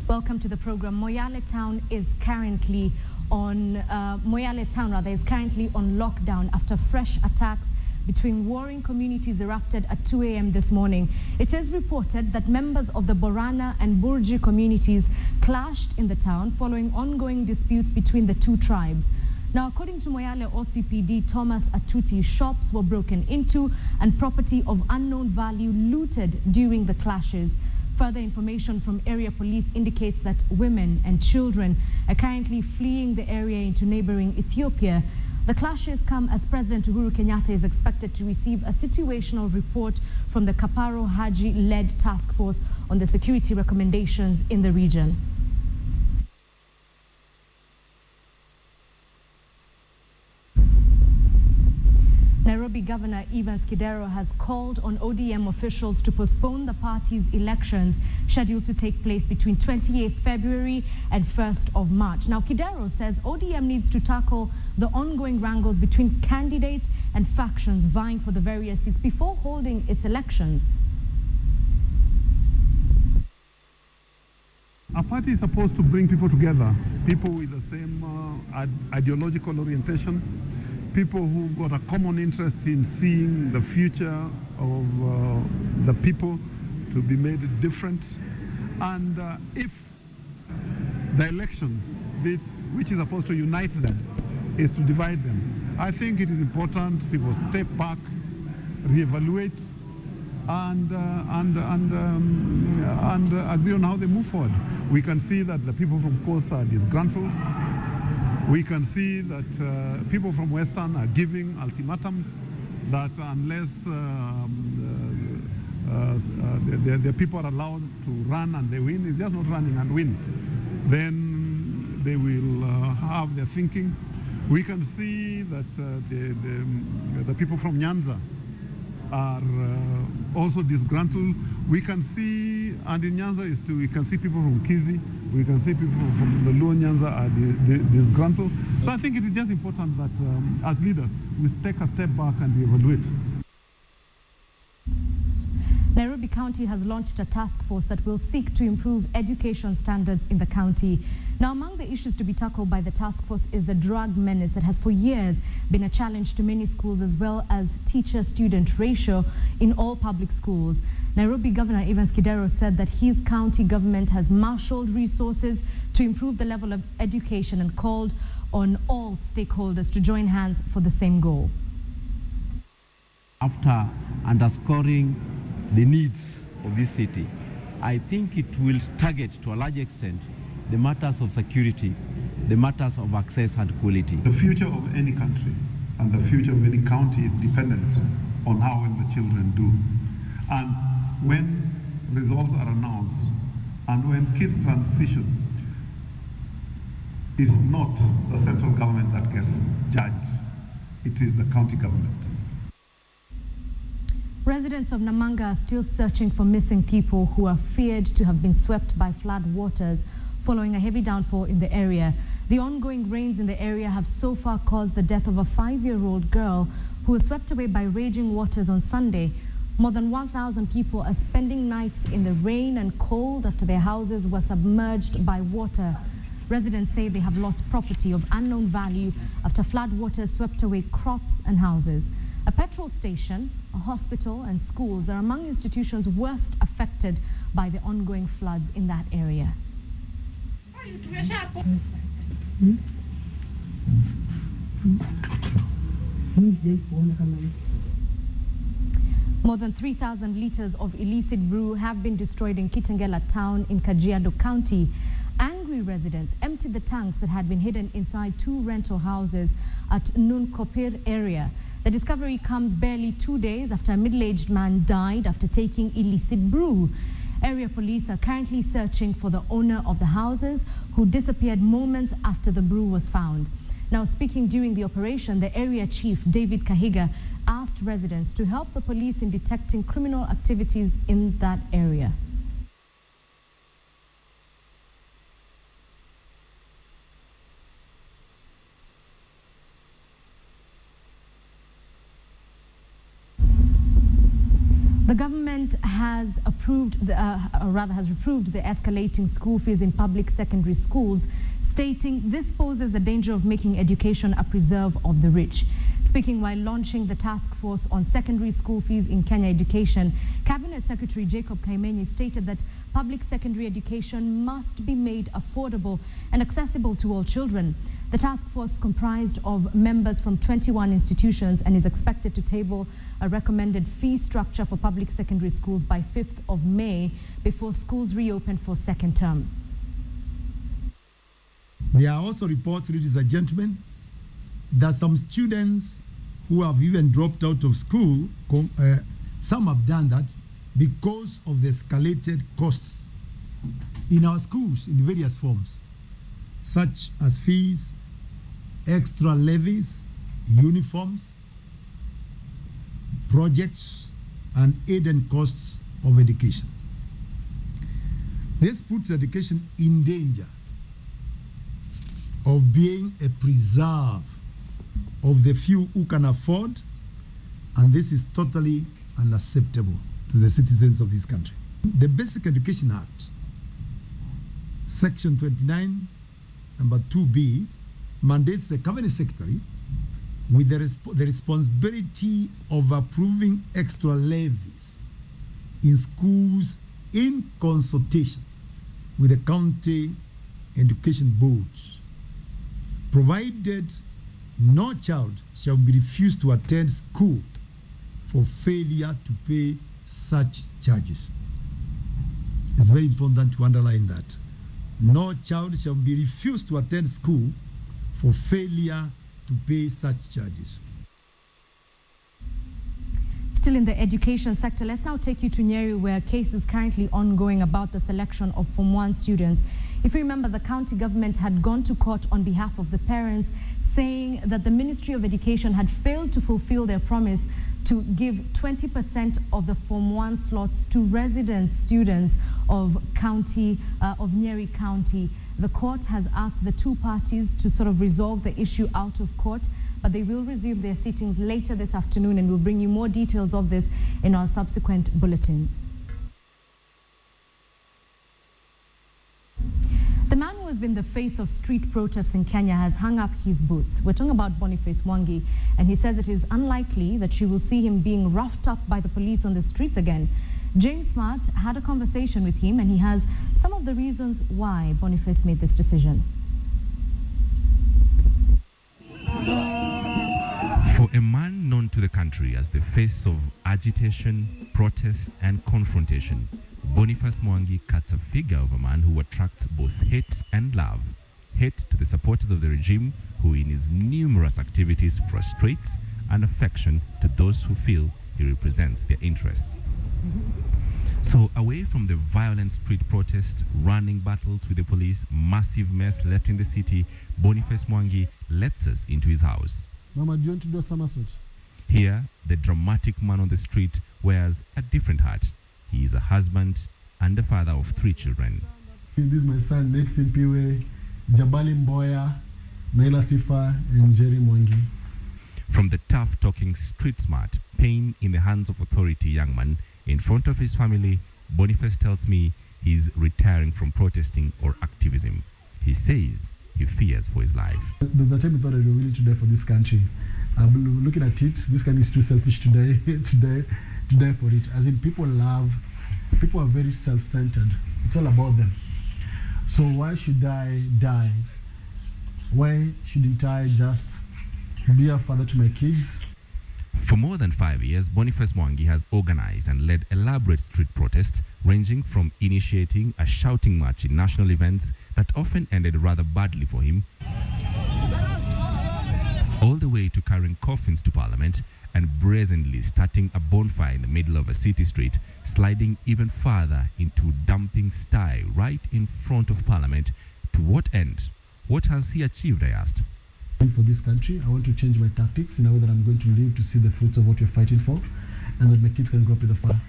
Welcome to the program. Moyale Town is currently on is currently on lockdown after fresh attacks between warring communities erupted at 2 a.m. this morning. It is reported that members of the Borana and Burji communities clashed in the town following ongoing disputes between the two tribes. Now, according to Moyale OCPD Thomas Atuti, shops were broken into and property of unknown value looted during the clashes. Further information from area police indicates that women and children are currently fleeing the area into neighboring Ethiopia. The clashes come as President Uhuru Kenyatta is expected to receive a situational report from the Kaparo Haji-led task force on the security recommendations in the region. Nairobi Governor Evans Kidero has called on ODM officials to postpone the party's elections scheduled to take place between 28th February and 1st of March. Now, Kidero says ODM needs to tackle the ongoing wrangles between candidates and factions vying for the various seats before holding its elections. Our party is supposed to bring people together, people with the same ideological orientation, people who've got a common interest in seeing the future of the people to be made different. And if the elections, which is supposed to unite them, is to divide them, I think it is important people step back, reevaluate, and agree on how they move forward. We can see that the people from Coast are disgruntled. We can see that people from Western are giving ultimatums that unless the people are allowed to run and they win, it's just not running and win, then they will have their thinking. We can see that the people from Nyanza are also disgruntled. We can see, and in Nyanza we can see people from Kizi, we can see people from the Luo Nyanza are disgruntled. So I think it is just important that as leaders, we take a step back and evaluate. Nairobi County has launched a task force that will seek to improve education standards in the county. Now, among the issues to be tackled by the task force is the drug menace that has for years been a challenge to many schools, as well as teacher-student ratio in all public schools. Nairobi Governor Evans Kidero said that his county government has marshaled resources to improve the level of education and called on all stakeholders to join hands for the same goal. After underscoring the needs of this city, I think it will target to a large extent the matters of security, the matters of access and quality. The future of any country and the future of any county is dependent on how well the children do. And when results are announced and when kids transition, it's not the central government that gets judged, it is the county government. Residents of Namanga are still searching for missing people who are feared to have been swept by flood waters following a heavy downfall in the area. The ongoing rains in the area have so far caused the death of a 5-year-old girl who was swept away by raging waters on Sunday. More than 1,000 people are spending nights in the rain and cold after their houses were submerged by water. Residents say they have lost property of unknown value after flood waters swept away crops and houses. A petrol station, a hospital and schools are among institutions worst affected by the ongoing floods in that area. More than 3,000 liters of illicit brew have been destroyed in Kitengela town in Kajiado County. Angry residents emptied the tanks that had been hidden inside 2 rental houses at Nunkopir area. The discovery comes barely 2 days after a middle-aged man died after taking illicit brew. Area police are currently searching for the owner of the houses who disappeared moments after the brew was found. Now, speaking during the operation, the area chief, David Kahiga, asked residents to help the police in detecting criminal activities in that area. The government has reproved the escalating school fees in public secondary schools, stating this poses the danger of making education a preserve of the rich. Speaking while launching the task force on secondary school fees in Kenya education, Cabinet Secretary Jacob Kaimenyi stated that public secondary education must be made affordable and accessible to all children. The task force comprised of members from 21 institutions and is expected to table a recommended fee structure for public secondary schools by 5th of May before schools reopen for second term. There are also reports, ladies and gentlemen, that some students who have even dropped out of school, some have done that because of the escalated costs in our schools in various forms, such as fees, extra levies, uniforms, projects, and aid costs of education. This puts education in danger of being a preserve of the few who can afford, and this is totally unacceptable to the citizens of this country. The Basic Education Act, Section 29, number 2B, mandates the Cabinet Secretary with the responsibility of approving extra levies in schools in consultation with the county education boards, provided no child shall be refused to attend school for failure to pay such charges. It's very important to underline that. No child shall be refused to attend school for failure to pay such charges. Still in the education sector, let's now take you to Nyeri, where a case is currently ongoing about the selection of Form 1 students. If you remember, the county government had gone to court on behalf of the parents, saying that the Ministry of Education had failed to fulfill their promise to give 20% of the Form 1 slots to resident students of Nyeri County. The court has asked the two parties to sort of resolve the issue out of court, but they will resume their sittings later this afternoon, and we'll bring you more details of this in our subsequent bulletins. The man who has been the face of street protests in Kenya has hung up his boots. We're talking about Boniface Mwangi, and he says it is unlikely that you will see him being roughed up by the police on the streets again. James Smart had a conversation with him, and he has some of the reasons why Boniface made this decision. For a man known to the country as the face of agitation, protest, and confrontation, Boniface Mwangi cuts a figure of a man who attracts both hate and love. Hate to the supporters of the regime, who in his numerous activities frustrates, and affection to those who feel he represents their interests. So away from the violent street protest, running battles with the police, massive mess left in the city, Boniface Mwangi lets us into his house. Mama, do you want to do a somersault? Here, the dramatic man on the street wears a different hat. He is a husband and a father of 3 children. This is my son, Nexim Piwe, Jabali Mboya, Naila Sifa, and Jerry Mwangi. From the tough-talking, street-smart, pain in the hands of authority young man, in front of his family, Boniface tells me he's retiring from protesting or activism. He says he fears for his life. There's a time I thought I was willing to die for this country. I'm looking at it, this country is too selfish to die for it. As in, people are very self-centered. It's all about them. So why should I die? Why shouldn't I just be a father to my kids? For more than 5 years, Boniface Mwangi has organized and led elaborate street protests, ranging from initiating a shouting march in national events that often ended rather badly for him, all the way to carrying coffins to Parliament and brazenly starting a bonfire in the middle of a city street, sliding even further into dumping style right in front of Parliament. To what end? What has he achieved, I asked. For this country, I want to change my tactics in a way that I'm going to live to see the fruits of what we're fighting for, and that my kids can grow up with a fire.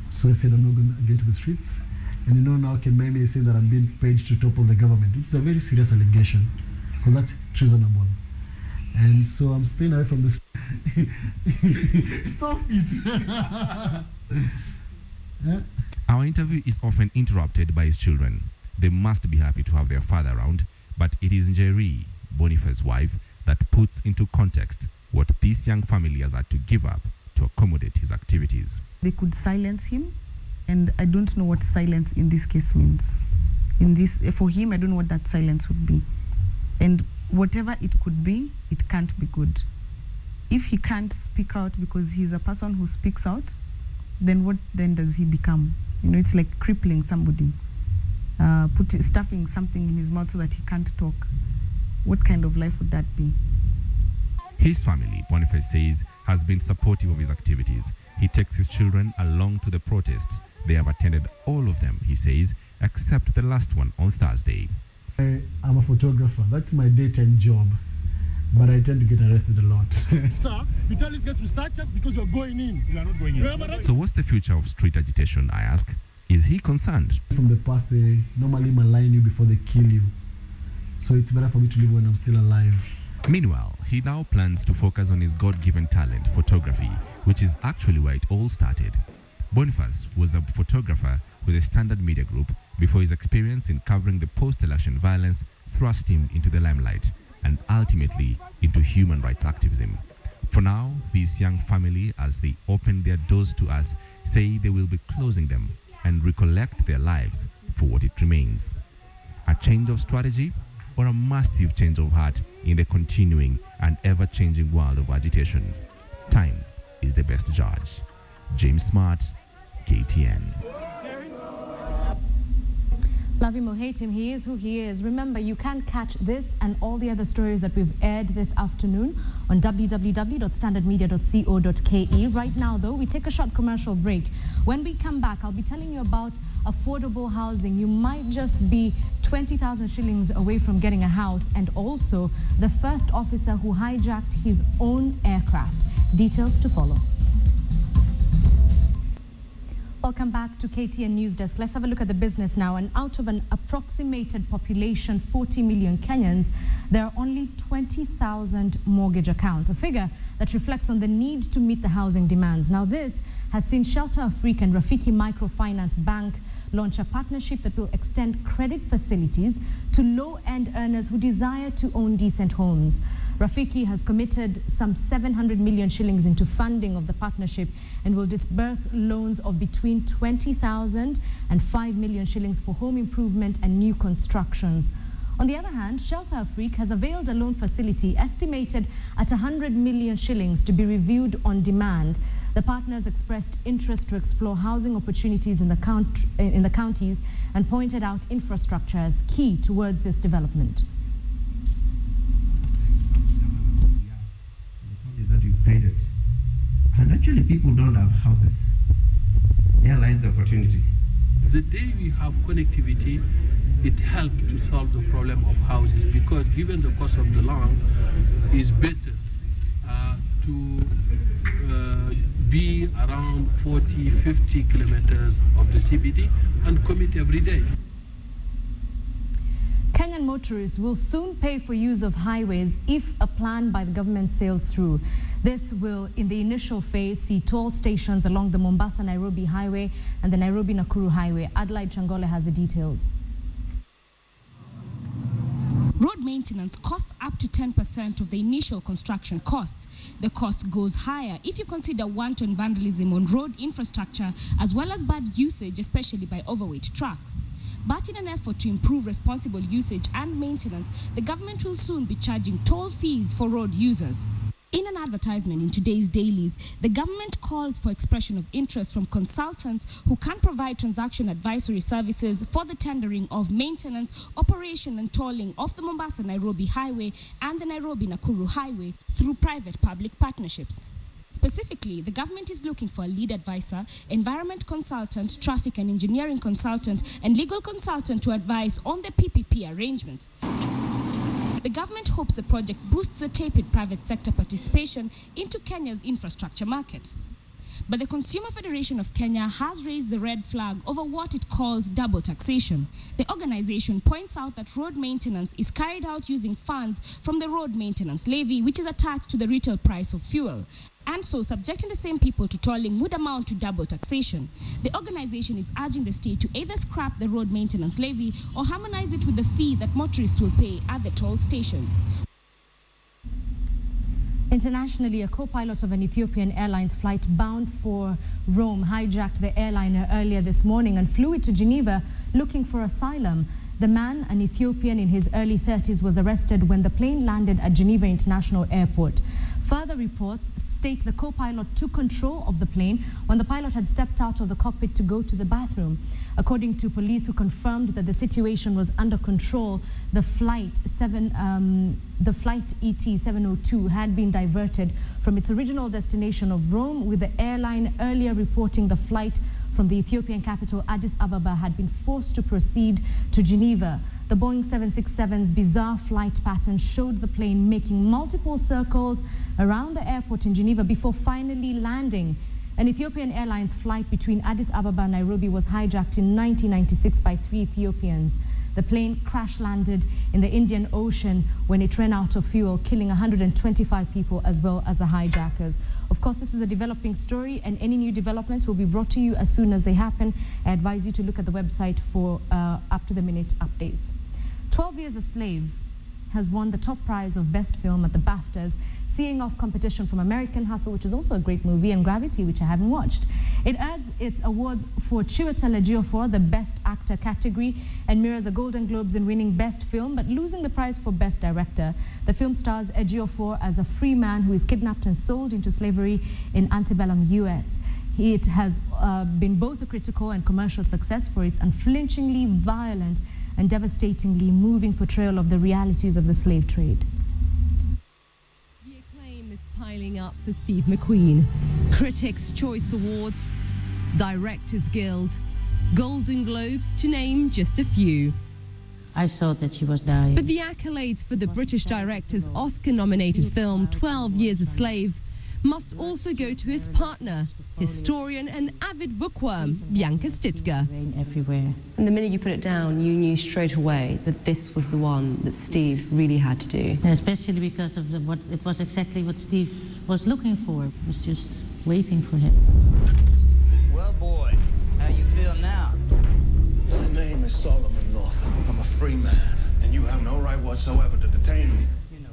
So I said I'm not going to get to the streets. And you know, now Kememe is saying that I'm being paid to topple the government, which is a very serious allegation, because that's treasonable. And so I'm staying away from this. Stop it. Our interview is often interrupted by his children. They must be happy to have their father around, but it is Njeri, Boniface's wife, that puts into context what this young family has had to give up to accommodate his activities. They could silence him, and I don't know what silence in this case means. For him, I don't know what that silence would be. And whatever it could be, it can't be good. If he can't speak out because he's a person who speaks out, then what then does he become? You know, it's like crippling somebody, stuffing something in his mouth so that he can't talk. What kind of life would that be? His family, Boniface says, has been supportive of his activities. He takes his children along to the protests. They have attended all of them, he says, except the last one on Thursday. I'm a photographer. That's my daytime job. But I tend to get arrested a lot. Sir, you tell these guys to search us because we're going in. We are not going in. So what's the future of street agitation, I ask? Is he concerned? From the past, they normally malign you before they kill you. So it's better for me to live when I'm still alive. Meanwhile, he now plans to focus on his God-given talent, photography, which is actually where it all started. Boniface was a photographer with a Standard Media Group before his experience in covering the post-election violence thrust him into the limelight and ultimately into human rights activism. For now, this young family, as they open their doors to us, say they will be closing them and recollect their lives for what it remains. A change of strategy or a massive change of heart in the continuing and ever-changing world of agitation? Time is the best judge. James Smart, KTN. Love him or hate him, he is who he is. Remember, you can catch this and all the other stories that we've aired this afternoon on www.standardmedia.co.ke. Right now, though, we take a short commercial break. When we come back, I'll be telling you about affordable housing. You might just be 20,000 shillings away from getting a house, and also the first officer who hijacked his own aircraft. Details to follow. Welcome back to KTN Newsdesk. Let's have a look at the business now. And out of an approximated population, 40 million Kenyans, there are only 20,000 mortgage accounts, a figure that reflects on the need to meet the housing demands. Now, this has seen Shelter Afrique and Rafiki Microfinance Bank launch a partnership that will extend credit facilities to low-end earners who desire to own decent homes. Rafiki has committed some 700 million shillings into funding of the partnership and will disburse loans of between 20,000 and 5 million shillings for home improvement and new constructions. On the other hand, Shelter Afrique has availed a loan facility estimated at 100 million shillings to be reviewed on demand. The partners expressed interest to explore housing opportunities in the counties and pointed out infrastructure as key towards this development. That we've created, and actually people don't have houses. There lies the opportunity. The day we have connectivity, it helps to solve the problem of houses, because given the cost of the land, it's better to be around 40-50 kilometers of the CBD and commute every day. Kenyan motorists will soon pay for use of highways if a plan by the government sails through. This will, in the initial phase, see toll stations along the Mombasa-Nairobi Highway and the Nairobi-Nakuru Highway. Adelaide Changole has the details. Road maintenance costs up to 10% of the initial construction costs. The cost goes higher if you consider wanton vandalism on road infrastructure as well as bad usage, especially by overweight trucks. But in an effort to improve responsible usage and maintenance, the government will soon be charging toll fees for road users. In an advertisement in today's dailies, the government called for expression of interest from consultants who can provide transaction advisory services for the tendering of maintenance, operation and tolling of the Mombasa-Nairobi Highway and the Nairobi-Nakuru Highway through private-public partnerships. Specifically, the government is looking for a lead advisor, environment consultant, traffic and engineering consultant, and legal consultant to advise on the PPP arrangement. The government hopes the project boosts the tepid private sector participation into Kenya's infrastructure market. But the Consumer Federation of Kenya has raised the red flag over what it calls double taxation. The organization points out that road maintenance is carried out using funds from the road maintenance levy, which is attached to the retail price of fuel. And so subjecting the same people to tolling would amount to double taxation. The organization is urging the state to either scrap the road maintenance levy or harmonize it with the fee that motorists will pay at the toll stations. Internationally, a co-pilot of an Ethiopian Airlines flight bound for Rome hijacked the airliner earlier this morning and flew it to Geneva looking for asylum. The man, an Ethiopian in his early 30s, was arrested when the plane landed at Geneva International Airport. Further reports state the co-pilot took control of the plane when the pilot had stepped out of the cockpit to go to the bathroom. According to police who confirmed that the situation was under control, the flight ET-702 had been diverted from its original destination of Rome, with the airline earlier reporting the flight from the Ethiopian capital Addis Ababa had been forced to proceed to Geneva. The Boeing 767's bizarre flight pattern showed the plane making multiple circles around the airport in Geneva before finally landing. An Ethiopian Airlines flight between Addis Ababa and Nairobi was hijacked in 1996 by 3 Ethiopians. The plane crash-landed in the Indian Ocean when it ran out of fuel, killing 125 people as well as the hijackers. Of course, this is a developing story, and any new developments will be brought to you as soon as they happen. I advise you to look at the website for up-to-the-minute updates. 12 Years a Slave has won the top prize of Best Film at the BAFTAs, seeing off competition from American Hustle, which is also a great movie, and Gravity, which I haven't watched. It earns its awards for Chiwetel Ejiofor, the Best Actor category, and mirrors the Golden Globes in winning Best Film, but losing the prize for Best Director. The film stars Ejiofor as a free man who is kidnapped and sold into slavery in antebellum US. It has been both a critical and commercial success for its unflinchingly violent and devastatingly moving portrayal of the realities of the slave trade. The acclaim is piling up for Steve McQueen. Critics' Choice Awards, Directors Guild, Golden Globes, to name just a few. I thought that she was dying. But the accolades for the British director's Oscar-nominated film 12 Years a Slave must also go to his partner, historian and avid bookworm, Bianca Stitger. Everywhere. And the minute you put it down, you knew straight away that this was the one that Steve really had to do. Especially because of it was exactly what Steve was looking for. It was just waiting for him. Well, boy, how you feel now? My name is Solomon Northup. I'm a free man, and you have no right whatsoever to detain me.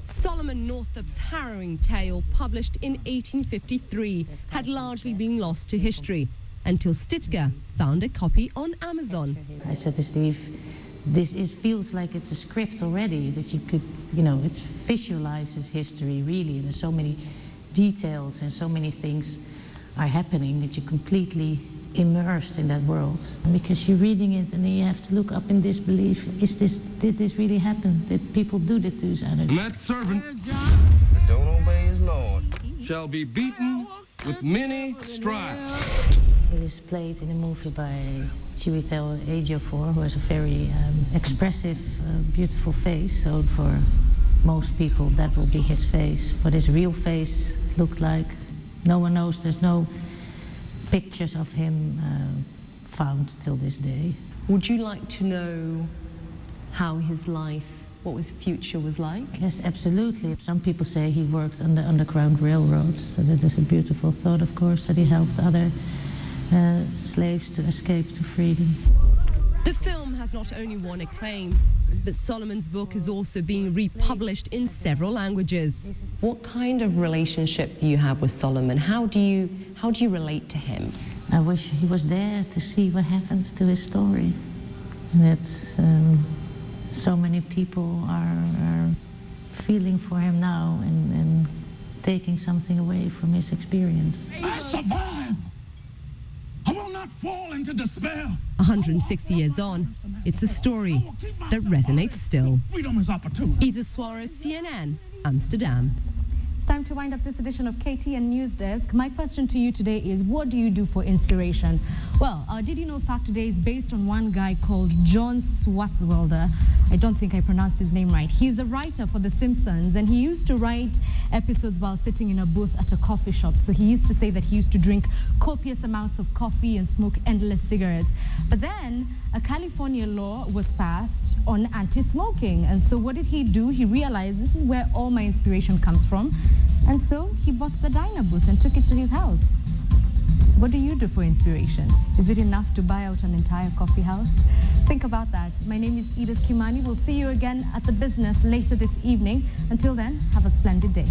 Solomon Northup's harrowing tale, published in 1853, had largely been lost to history until Stitger found a copy on Amazon. I said to Steve, this feels like it's a script already, that you could, it visualizes history really, and there's so many details and so many things are happening that you're completely immersed in that world. Because you're reading it and then you have to look up in disbelief. Did this really happen? Did people do that to each other? And that servant that don't obey his Lord shall be beaten with many stripes. It is played in a movie by Chiwetel Ejiofor, who has a very expressive, beautiful face. So for most people, that will be his face. What his real face looked like, no one knows. There's no pictures of him found till this day. Would you like to know how his life, what his future was like? Yes, absolutely. Some people say he worked on the Underground Railroad, so that is a beautiful thought, of course, that he helped other slaves to escape to freedom. The film has not only won acclaim, but Solomon's book is also being republished in several languages. What kind of relationship do you have with Solomon? How do you relate to him? I wish he was there to see what happens to his story. That so many people are feeling for him now and taking something away from his experience. I survive! I will not fall into despair. 160 years on, it's a story that resonates still. Freedom is opportune. Isa Suarez, CNN, Amsterdam. It's time to wind up this edition of KTN Newsdesk. My question to you today is, what do you do for inspiration? Well, our Did You Know fact today is based on one guy called John Swartzwelder. I don't think I pronounced his name right. He's a writer for The Simpsons, and he used to write episodes while sitting in a booth at a coffee shop. So he used to say that he used to drink copious amounts of coffee and smoke endless cigarettes. But then a California law was passed on anti-smoking. And so what did he do? He realized this is where all my inspiration comes from. And so he bought the diner booth and took it to his house. What do you do for inspiration? Is it enough to buy out an entire coffee house? Think about that. My name is Edith Kimani. We'll see you again at the business later this evening. Until then, have a splendid day.